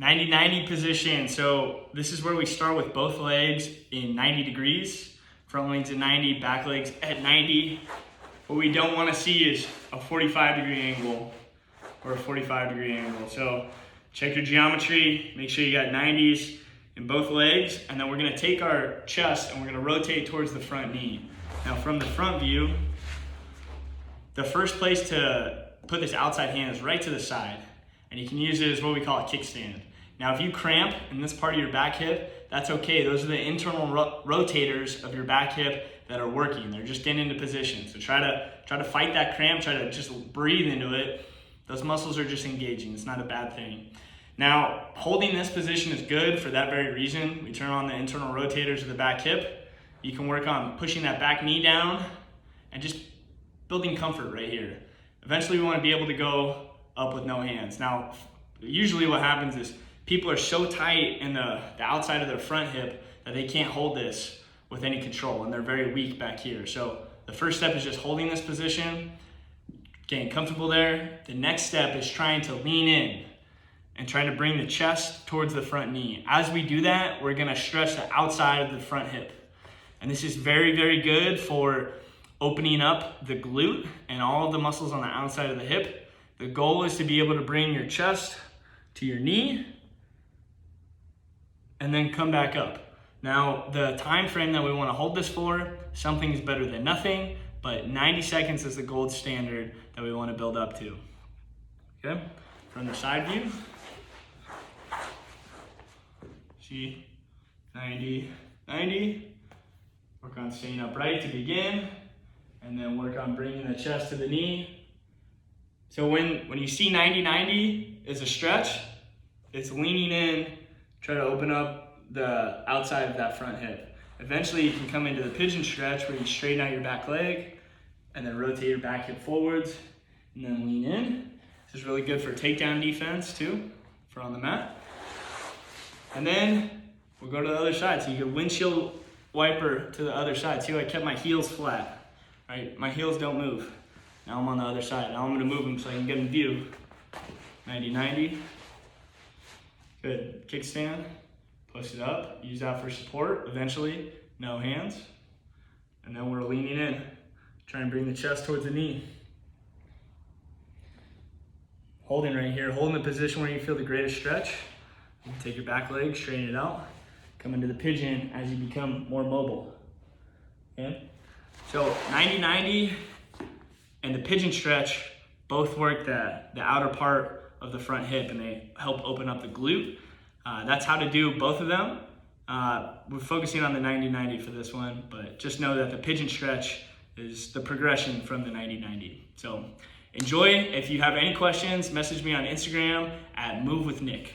90-90 position. So this is where we start with both legs in 90 degrees. Front legs at 90, back legs at 90. What we don't want to see is a 45-degree angle or a 45-degree angle. So check your geometry, make sure you got 90s in both legs, and then we're going to take our chest and we're going to rotate towards the front knee. Now from the front view, the first place to put this outside hand is right to the side, and you can use it as what we call a kickstand. Now if you cramp in this part of your back hip, that's okay. Those are the internal rotators of your back hip that are working. They're just getting into position. So try to fight that cramp, try to just breathe into it. Those muscles are just engaging. It's not a bad thing. Now, holding this position is good for that very reason. We turn on the internal rotators of the back hip. You can work on pushing that back knee down and just building comfort right here. Eventually we want to be able to go up with no hands. Now, usually what happens is people are so tight in the outside of their front hip that they can't hold this with any control, and they're very weak back here. So the first step is just holding this position, getting comfortable there. The next step is trying to lean in and trying to bring the chest towards the front knee. As we do that, we're gonna stretch the outside of the front hip. And this is very, very good for opening up the glute and all of the muscles on the outside of the hip. The goal is to be able to bring your chest to your knee and then come back up. Now, the time frame that we want to hold this for, something is better than nothing, but 90 seconds is the gold standard that we want to build up to. Okay, from the side view, see, 90, 90. Work on staying upright to begin, and then work on bringing the chest to the knee. So when you see 90-90 is a stretch, it's leaning in, try to open up the outside of that front hip. Eventually you can come into the pigeon stretch where you straighten out your back leg and then rotate your back hip forwards and then lean in. This is really good for takedown defense too, for on the mat. And then we'll go to the other side. So you can windshield wiper to the other side. See how I kept my heels flat, right? My heels don't move. Now I'm on the other side. Now I'm gonna move them so I can get in view. 90-90. Good, kickstand. Push it up, use that for support. Eventually, no hands. And then we're leaning in. Try and bring the chest towards the knee. Holding right here, holding the position where you feel the greatest stretch. You can take your back leg, straighten it out. Come into the pigeon as you become more mobile. Okay? So 90-90 and the pigeon stretch both work the outer part of the front hip, and they help open up the glute. That's how to do both of them. We're focusing on the 90-90 for this one, but just know that the pigeon stretch is the progression from the 90-90. So enjoy. If you have any questions, message me on Instagram at MoveWithNick.